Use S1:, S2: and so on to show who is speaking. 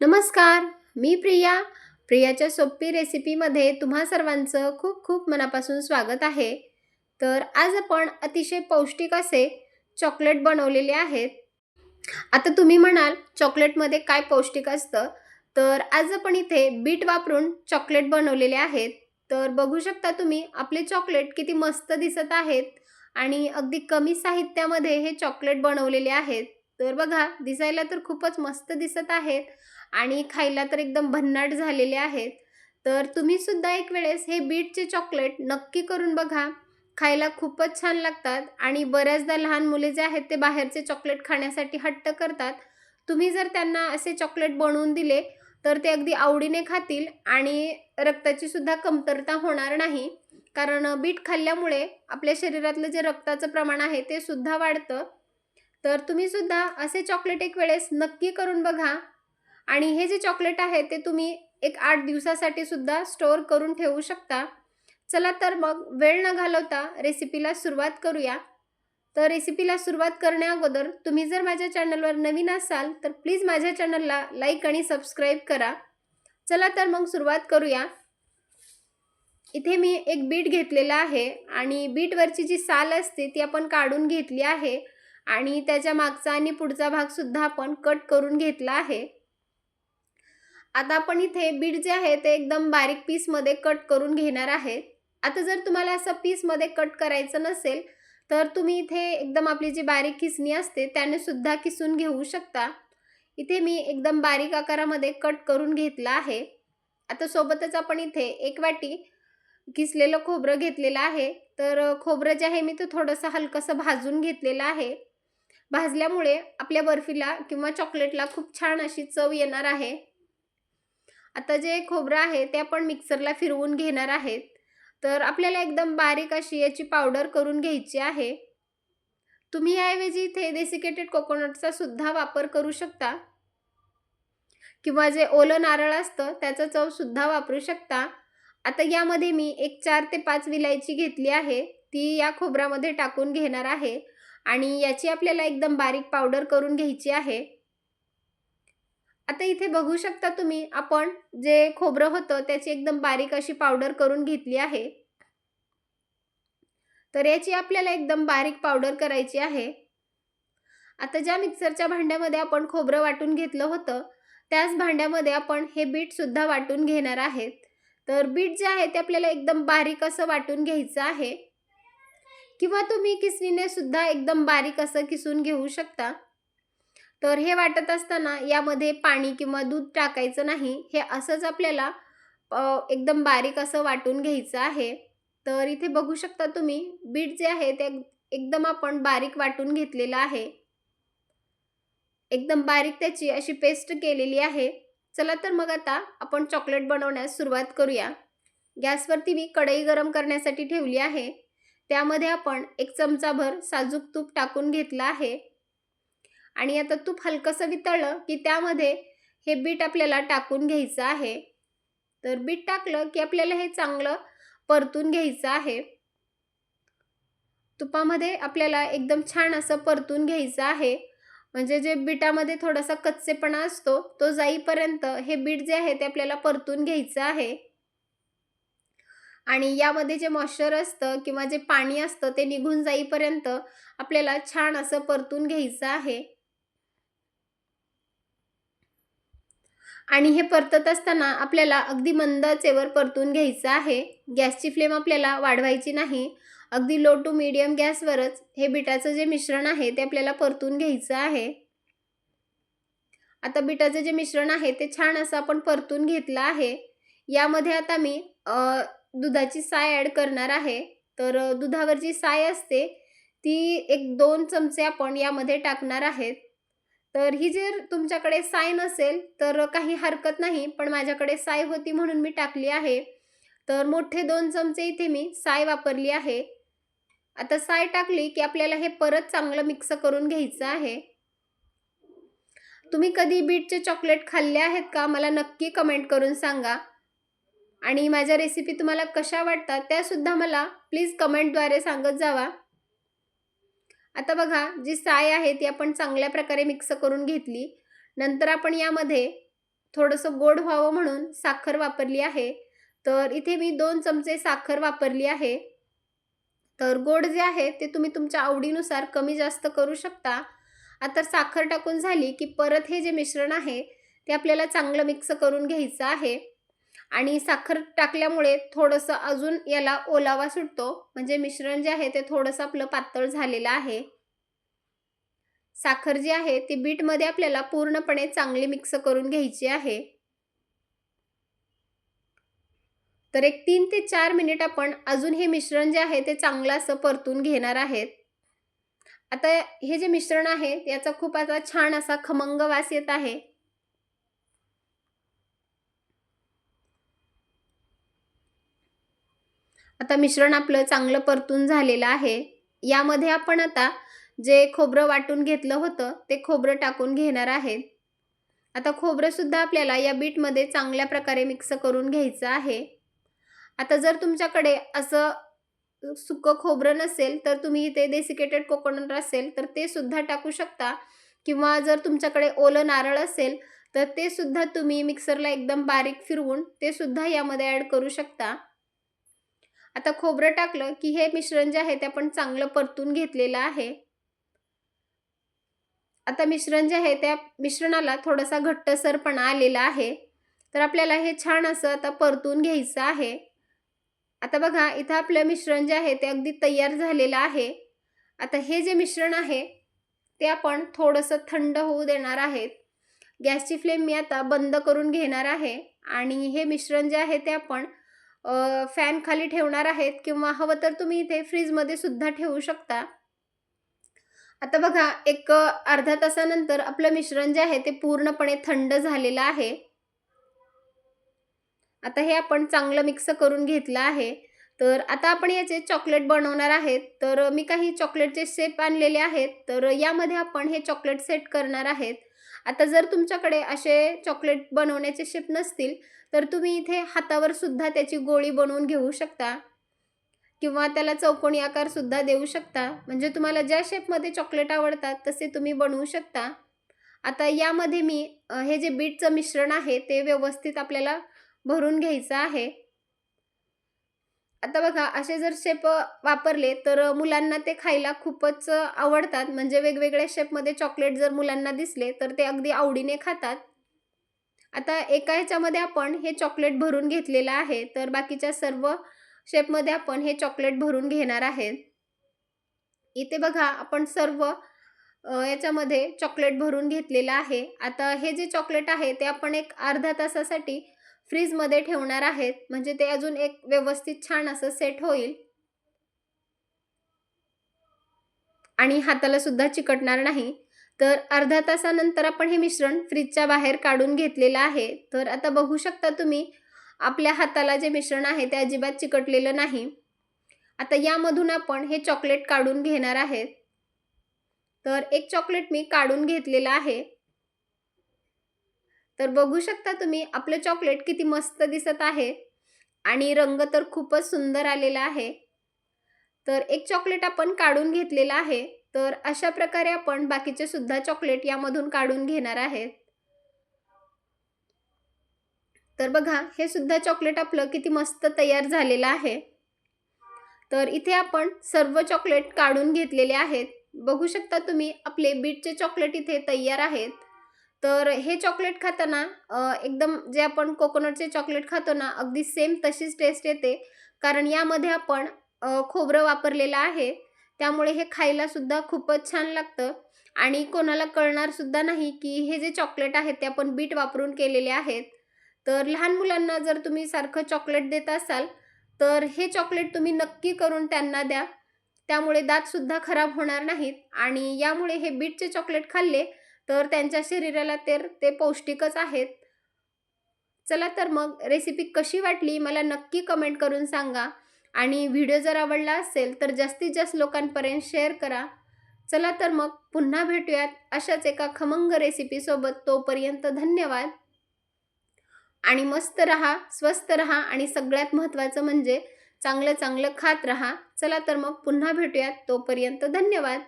S1: नमस्कार, मी प्रिया. प्रियाच्या सोपी रेसिपीमध्ये तुम्हा सर्वांचं खूप खूप मनापासून स्वागत आहे. तर आज आपण अतिशय पौष्टिक असे चॉकलेट बनवलेले आहेत. आता तुम्ही म्हणाल चॉकलेटमध्ये काय पौष्टिक असतं? तर आज आपण इथे बीट वापरून चॉकलेट बनवलेले आहेत. तर बघू शकता तुम्ही आपले चॉकलेट किती मस्त दिसत आहेत आणि अगदी कमी साहित्यामध्ये हे चॉकलेट बनवलेले आहेत. तर बघा दिसायला तर खूपच मस्त दिसत आहेत आणि खायला तर एकदम भन्नाट झालेले आहेत. तर तुम्ही सुद्धा एक वेळेस हे बीटचे चॉकलेट नक्की करून बघा. खायला खूपच छान लागतात आणि बऱ्याचदा लहान मुले जे आहेत ते बाहेरचे चॉकलेट खाण्यासाठी हट्ट करतात. तुम्ही जर त्यांना असे चॉकलेट बनवून दिले, तर ते अगदी आवडीने खातील आणि रक्ताची सुद्धा कमतरता होणार नाही. कारण बीट खाल्ल्यामुळे आपल्या शरीरातलं जे रक्ताचं प्रमाण आहे ते सुद्धा वाढतं. तर तुम्ही सुद्धा असे चॉकलेट एक वेळेस नक्की करून बघा आणि हे जे चॉकलेट आहे ते तुम्ही एक 8 दिवसासाठी सुद्धा स्टोअर करून ठेवू शकता. चला तर मग वेळ न घालवता रेसिपीला सुरुवात करूया. तर रेसिपीला सुरुवात करण्याअगोदर तुम्ही जर माझ्या चॅनलवर नवीन असाल तर प्लीज माझ्या चॅनलला लाईक आणि सबस्क्राईब करा. चला तर मग सुरुवात करूया. इथे मी एक बीट घेतलेला आहे आणि बीटवरची जी साल असते ती आपण काढून घेतली आहे आणि त्याच्या मागचा आणि पुढचा भाग सुद्धा आपण कट करून घेतला आहे. आता आपण इथे बीट जे आहे ते एकदम बारीक पीसमध्ये कट करून घेणार आहे. आता जर तुम्हाला असं पीसमध्ये कट करायचं नसेल, तर तुम्ही इथे एकदम आपली जी बारीक किसणी असते त्याने सुद्धा किसून घेऊ शकता. इथे मी एकदम बारीक आकारामध्ये कट करून घेतला आहे. आता सोबतच आपण इथे 1 वाटी किसलेलं खोबरं घेतलेलं आहे. तर खोबरं जे आहे मी ते थोडंसं हलकंसं भाजून घेतलेलं आहे. भाजल्यामुळे आपल्या बर्फीला किंवा चॉकलेटला खूप छान अशी चव येणार आहे. आता जे खोबरं आहे ते आपण मिक्सरला फिरवून घेणार आहेत. तर आपल्याला एकदम बारीक अशी याची पावडर करून घ्यायची आहे. तुम्ही याऐवजी इथे डेसिकेटेड कोकोनटचा सुद्धा वापर करू शकता किंवा जे ओलं नारळ असतं त्याचा चव सुद्धा वापरू शकता. आता यामध्ये मी एक 4 ते 5 विलायची घेतली आहे. ती या खोबऱ्यामध्ये टाकून घेणार आहे आणि याची आपल्याला एकदम बारीक पावडर करून घ्यायची आहे. आता इथे बघू शकता तुम्ही आपण जे खोबरं होतं त्याची एकदम बारीक अशी पावडर करून घेतली आहे. तर याची आपल्याला एकदम बारीक पावडर करायची आहे. आता ज्या मिक्सरच्या भांड्यामध्ये आपण खोबरं वाटून घेतलं होतं, त्याच भांड्यामध्ये आपण हे बीट सुद्धा वाटून घेणार आहेत. तर बीट जे आहे ते आपल्याला एकदम बारीक असं वाटून घ्यायचं आहे किंवा तुम्ही किसणीने सुद्धा एकदम बारीक असं किसून घेऊ शकता. तर हे वाटत असताना यामध्ये पाणी किंवा दूध टाकायचं नाही. हे असंच आपल्याला एकदम बारीक असं वाटून घ्यायचं आहे. तर इथे बघू शकता तुम्ही बीट जे आहे ते एकदम आपण बारीक वाटून घेतलेलं आहे. एकदम बारीक त्याची अशी पेस्ट केलेली आहे. चला तर मग आता आपण चॉकलेट बनवण्यास सुरुवात करूया. गॅसवरती मी कढई गरम करण्यासाठी ठेवली आहे. त्यामध्ये आपण 1 चमचाभर साजूक तूप टाकून घेतलं आहे आणि आता तूप हलकंसं वितळलं की त्यामध्ये हे बीट आपल्याला टाकून घ्यायचं आहे. तर बीट टाकलं की आपल्याला हे चांगलं परतून घ्यायचं आहे. तुपामध्ये आपल्याला एकदम छान असं परतून घ्यायचं आहे. म्हणजे जे बीटामध्ये थोडासा कच्चेपणा असतो तो जाईपर्यंत हे बीट जे आहे ते आपल्याला परतून घ्यायचं आहे. आणि यामध्ये जे मॉइश्चर असतं किंवा जे पाणी असतं ते निघून जाईपर्यंत आपल्याला छान असं परतून घ्यायचं आहे. आणि हे परतत असताना आपल्याला अगदी मंद आचेवर परतून घ्यायचं आहे. गॅसची फ्लेम आपल्याला वाढवायची नाही. अगदी लो टू मीडियम गॅसवरच हे बीटाचं जे मिश्रण आहे ते आपल्याला परतून घ्यायचं आहे. आता बीटाचं जे मिश्रण आहे ते छान असं आपण परतून घेतलं आहे. यामध्ये आता मी दुधाची साय ॲड करणार आहे. तर दुधावर जी साय असते ती एक 2 चमचे आपण यामध्ये टाकणार आहेत. तर ही जर तुमच्याकडे साय नसेल तर काही हरकत नाही, पण माझ्याकडे साय होती म्हणून मी टाकली आहे. तर मोठे 2 चमचे इथे मी साय वापरली आहे. आता साय टाकली की आपल्याला हे परत चांगलं मिक्स करून घ्यायचं आहे. तुम्ही कधी बीटचे चॉकलेट खाल्ले आहेत का? मला नक्की कमेंट करून सांगा. आणि माझ्या रेसिपी तुम्हाला कशा वाटतात त्यासुद्धा मला प्लीज कमेंटद्वारे सांगत जावा. आता बघा जी साय आहे ती आपण चांगल्या प्रकारे मिक्स करून घेतली. नंतर आपण यामध्ये थोडंसं गोड व्हावं म्हणून साखर वापरली आहे. तर इथे मी 2 चमचे साखर वापरली आहे. तर गोड जे आहे ते तुम्ही तुमच्या आवडीनुसार कमी जास्त करू शकता. आता साखर टाकून झाली, की परत हे जे मिश्रण आहे ते आपल्याला चांगलं मिक्स करून घ्यायचं आहे. आणि साखर टाकल्यामुळे थोडंसं अजून याला ओलावा सुटतो. म्हणजे मिश्रण जे आहे ते थोडंसं आपलं पातळ झालेलं आहे. साखर जी आहे ती बीटमध्ये आपल्याला पूर्णपणे चांगली मिक्स करून घ्यायची आहे. तर एक 3 ते 4 मिनिट आपण अजून हे मिश्रण जे आहे ते चांगलं असं परतून घेणार आहेत. आता हे जे मिश्रण आहे याचा खूप आता छान असा खमंग वास येत आहे. आता मिश्रण आपलं चांगलं परतून झालेलं आहे. यामध्ये आपण आता जे खोबरं वाटून घेतलं होतं ते खोबरं टाकून घेणार आहेत. आता खोबरं सुद्धा आपल्याला या बीटमध्ये चांगल्या प्रकारे मिक्स करून घ्यायचं आहे. आता जर तुमच्याकडे असं सुकं खोबरं नसेल, तर तुम्ही इथे डेसिकेटेड कोकोनट असेल, तर ते सुद्धा टाकू शकता किंवा जर तुमच्याकडे ओलं नारळ असेल, तर ते सुद्धा तुम्ही मिक्सरला एकदम बारीक फिरवून ते सुद्धा यामध्ये ॲड करू शकता. आता खोबरं टाकलं, की हे मिश्रण जे आहे ते आपण चांगलं परतून घेतलेलं आहे. आता मिश्रण जे आहे त्या मिश्रणाला थोडासा घट्टसरपणा आलेला आहे. तर आपल्याला हे छान असं आता परतून घ्यायचं आहे. आता बघा इथं आपलं मिश्रण जे आहे ते अगदी तयार झालेलं आहे. आता हे जे मिश्रण आहे ते आपण थोडंसं थंड होऊ देणार आहेत. गॅसची फ्लेम मी आता बंद करून घेणार आहे आणि हे मिश्रण जे आहे ते आपण फॅन खाली ठेवणार आहेत किंवा हवं तर तुम्ही इथे फ्रीजमध्ये सुद्धा ठेवू शकता. आता बघा एक अर्ध्या तासानंतर आपलं मिश्रण जे आहे ते पूर्णपणे थंड झालेलं आहे. आता हे आपण चांगलं मिक्स करून घेतलं आहे. तर आता आपण याचे चॉकलेट बनवणार आहेत. तर मी काही चॉकलेटचे शेप आणलेले आहेत. तर यामध्ये आपण हे चॉकलेट सेट करणार आहेत. आता जर तुमच्याकडे असे चॉकलेट बनवण्याचे शेप नसतील, तर तुम्ही इथे हातावर सुद्धा त्याची गोळी बनवून घेऊ शकता किंवा त्याला चौकोनी आकार सुद्धा देऊ शकता. म्हणजे तुम्हाला ज्या शेपमध्ये चॉकलेट आवडतात तसे तुम्ही बनवू शकता. आता यामध्ये मी हे जे बीटचं मिश्रण आहे ते व्यवस्थित आपल्याला भरून घ्यायचं आहे. आता बघा असे जर शेप वापरले तर मुलांना ते खायला खूपच आवडतात. म्हणजे वेगवेगळ्या शेपमध्ये चॉकलेट जर मुलांना दिसले तर ते अगदी आवडीने खातात. आता एका ह्याच्यामध्ये आपण हे चॉकलेट भरून घेतलेलं आहे. तर बाकीच्या सर्व शेपमध्ये आपण हे चॉकलेट भरून घेणार आहेत. इथे बघा आपण सर्व याच्यामध्ये चॉकलेट भरून घेतलेलं आहे. आता हे जे चॉकलेट आहे ते आपण एक अर्ध्या तासासाठी फ्रीजमध्ये ठेवणार आहेत. म्हणजे ते अजून एक व्यवस्थित छान असं सेट होईल आणि हाताला सुद्धा चिकटणार नाही. तर अर्ध्या तासानंतर आपण हे मिश्रण फ्रीजच्या बाहेर काढून घेतलेलं आहे. तर आता बघू शकता तुम्ही आपल्या हाताला जे मिश्रण आहे ते अजिबात चिकटलेलं नाही. आता यामधून आपण हे चॉकलेट काढून घेणार आहेत. तर एक चॉकलेट मी काढून घेतलेलं आहे. तर बघू शकता तुम्ही आपलं चॉकलेट किती मस्त दिसत आहे आणि रंग तर खूपच सुंदर आलेला आहे. तर एक चॉकलेट आपण काढून घेतलेलं आहे. तर अशा प्रकारे आपण बाकीचे सुद्धा चॉकलेट यामधून काढून घेणार आहेत. तर बघा हे सुद्धा चॉकलेट आपलं किती मस्त तयार झालेलं आहे. तर इथे आपण सर्व चॉकलेट काढून घेतलेले आहेत. बघू शकता तुम्ही आपले बीटचे चॉकलेट इथे तयार आहेत. तर हे चॉकलेट खाताना एकदम जे आपण कोकोनटचे चॉकलेट खातो ना, अगदी सेम तशीच टेस्ट येते. कारण यामध्ये आपण खोबरं वापरलेलं आहे. त्यामुळे हे खायला सुद्धा खूपच छान लागतं आणि कोणाला कळणार सुद्धा नाही, की हे जे चॉकलेट आहेत ते आपण बीट वापरून केलेले आहेत. तर लहान मुलांना जर तुम्ही सारखं चॉकलेट देत असाल, तर हे चॉकलेट तुम्ही नक्की करून त्यांना द्या. त्यामुळे दातसुद्धा खराब होणार नाहीत आणि यामुळे हे बीटचे चॉकलेट खाल्ले तर त्यांच्या शरीराला तर ते पौष्टिकच आहेत. चला तर मग रेसिपी कशी वाटली मला नक्की कमेंट करून सांगा आणि व्हिडिओ जर आवडला असेल तर जास्तीत जास्त लोकांपर्यंत शेअर करा. चला तर मग पुन्हा भेटूयात अशाच एका खमंग रेसिपीसोबत. तोपर्यंत धन्यवाद आणि मस्त रहा, स्वस्त रहा आणि सगळ्यात महत्त्वाचं म्हणजे चांगलं चांगलं खात रहा. चला तर मग पुन्हा भेटूयात. तोपर्यंत धन्यवाद.